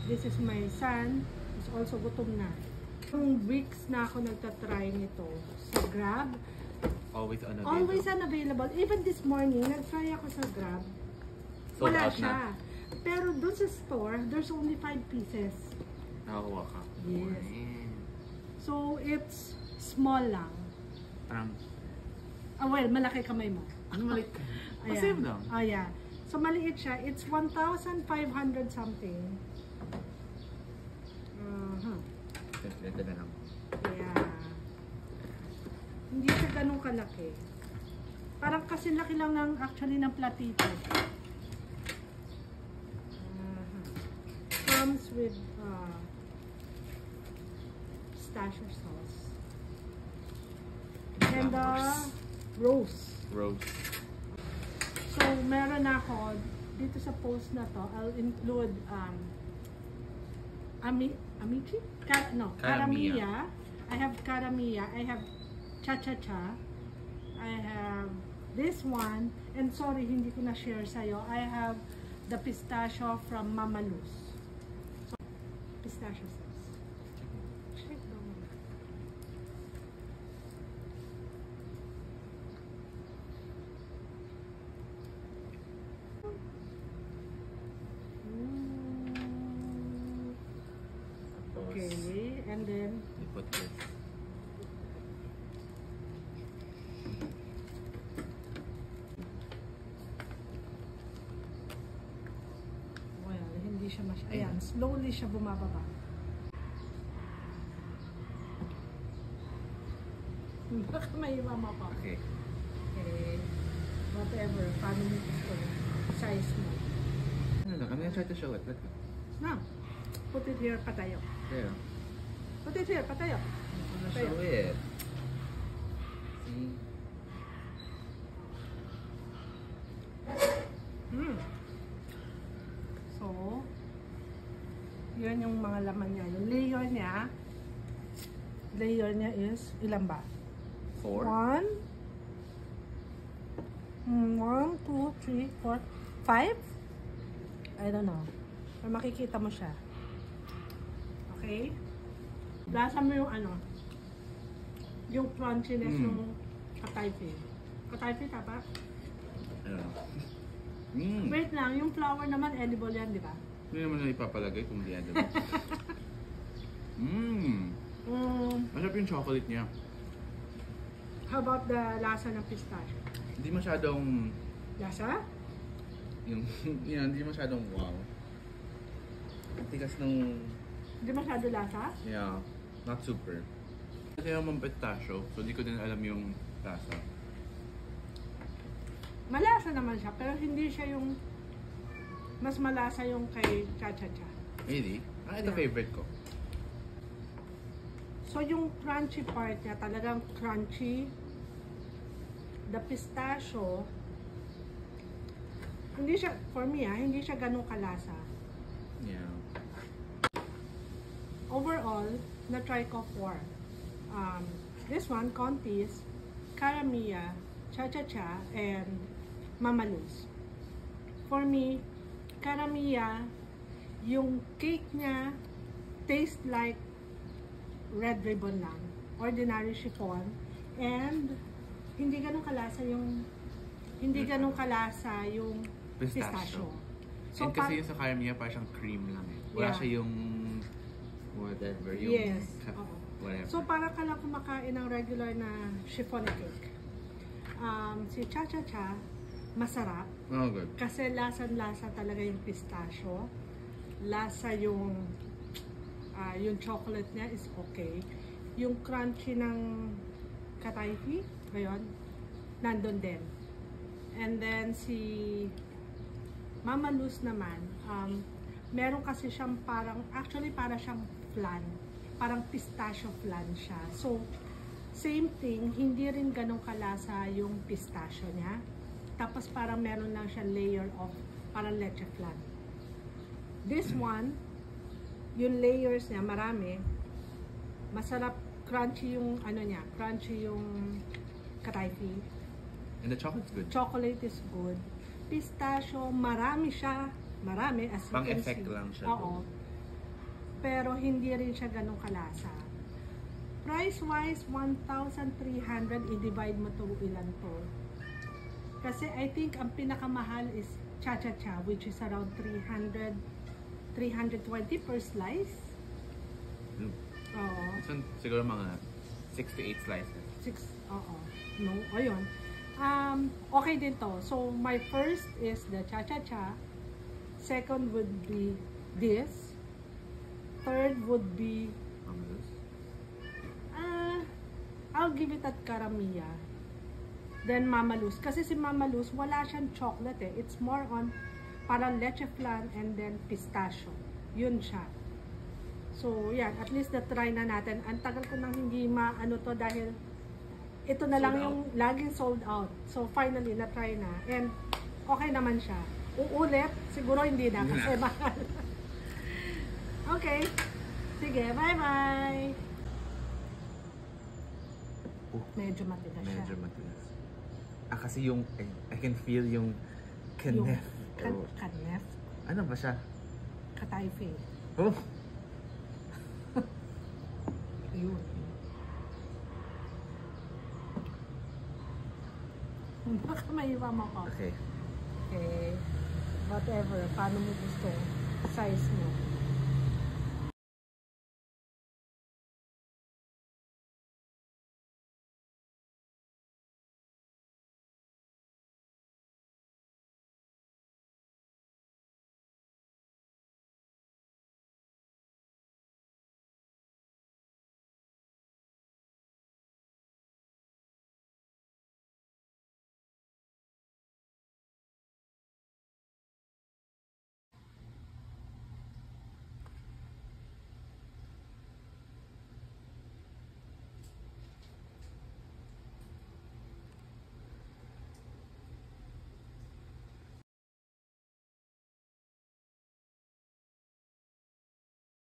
This is my son. Is also gutom na. Yung weeks na ako nagtatry nito sa Grab. Always unavailable. Always unavailable. Even this morning, nag-try ako sa Grab. Sold Wala out siya. na. Pero doon sa store, there's only 5 pieces. Nakakuha ka. Yes. Wow. So, it's small lang. Parang, Well, malaki kamay mo. ano maliit ka? Ayan. Same lang. Yeah. So, maliit siya. It's 1,500 something. Ito na lang. Yeah. Hindi siya ganun kalaki. Parang kasi laki lang ng actually ng platito. Comes with pistachio sauce. And rose. Rose. So, meron ako dito sa post na to. I'll include Amici? Caramia. I have Caramia. I have Cha-Cha-Cha. I have this one. And sorry, hindi ko na-share sa'yo. I have the pistachio from Mama Luz. So, pistachio sauce. Check them. Okay, and then You put this. well, hindi siya ayan, slowly siya bumababa. Baka may mama pa. Okay. Okay. Whatever, paano mo gusto, size mo. Ano lang, I'm gonna try to show it. Let's go. Now, put it here, patayo. There. Put it here, patayo. I'm gonna show it. See? So, yun yung mga laman niya. Yung layer niya is, ilan ba? 4. 1, 2, 3, 4, 5? I don't know. Pero makikita mo siya. Okay? Lasa mo yung yung crunchiness ng katayfi. Katayfi, tapa? I don't know. Wait lang, yung flour naman edible yan, di ba? Hindi naman na ipapalagay kung di edible. Masarap yung chocolate niya. How about the lasa ng pistachio? Hindi masyadong, Lasa? hindi masyadong wow. Tigas ng, Hindi masyado lasa? yeah, not super. Kasi yung pistachio, so di ko din alam yung lasa. Malasa naman siya, pero hindi siya yung mas malasa yung kay Cha-Cha-Cha. Really? Ito Yeah. favorite ko. So yung crunchy part niya, talagang crunchy. The pistachio, hindi siya, for me hindi siya ganun kalasa. Yeah. Overall, na-try ko 4. This one, Contis, Caramia, Cha-Cha-Cha, and Mama Luz. For me, Caramia, yung cake niya, taste like red ribbon lang. Ordinary chiffon. And, hindi ganun kalasa yung pistachio. So, and kasi yung sa caramia, parang siyang cream lang eh. Wala Yeah. siya yung whatever, yung Yes. whatever. So, para ka lang kumakain ng regular na chiffon cake. Si Cha-Cha-Cha, masarap. Oh, good. Kasi lasa-lasa talaga yung pistachio. Lasa yung chocolate niya is okay. Yung crunchy ng katayfi, ngayon, nandun din. And then si Mama Luz naman, meron kasi siyang actually para siyang flan. Parang pistachio flan siya. So, same thing, hindi rin ganun kalasa yung pistachio niya. Tapos parang meron lang siya layer of parang leche flan. This one, yung layers niya, marami. Masarap, crunchy yung niya, crunchy yung katayfi. And the chocolate's good. Chocolate is good. Pistachio, marami siya. Marami, as you can see. Pang-effect lang siya. Oo. pero hindi rin siya ganun kalasa. Price-wise, 1,300. I-divide mo to ilan to. Kasi I think ang pinakamahal is Cha-Cha-Cha, which is around 320 per slice. Oo. This one, siguro mga 6 to 8 slices. Oo. No, ayun. Okay din to. So, my first is the Cha-Cha-Cha. Second would be this. Third would be Mama Luz. I'll give it at Karamiya. Then Mama Luz. Kasi si Mama Luz, wala siyang chocolate eh. It's more on parang leche flan and then pistachio. Yun siya. So, yan. At least na-try na natin. Ang tagal ko nang hindi maano to dahil ito na lang yung laging sold out. So, finally, na-try na. And okay naman siya. Uulit, siguro hindi na kasi mahal. Okay. Sige, bye-bye! Medyo matigas siya. Medyo matigas. Kasi yung, I can feel yung kanef. Kanef? Ano ba siya? Katayfi. Oh! Ayun. Baka maiwam ako. Okay. Okay. Whatever. Paano mo gusto? Size mo.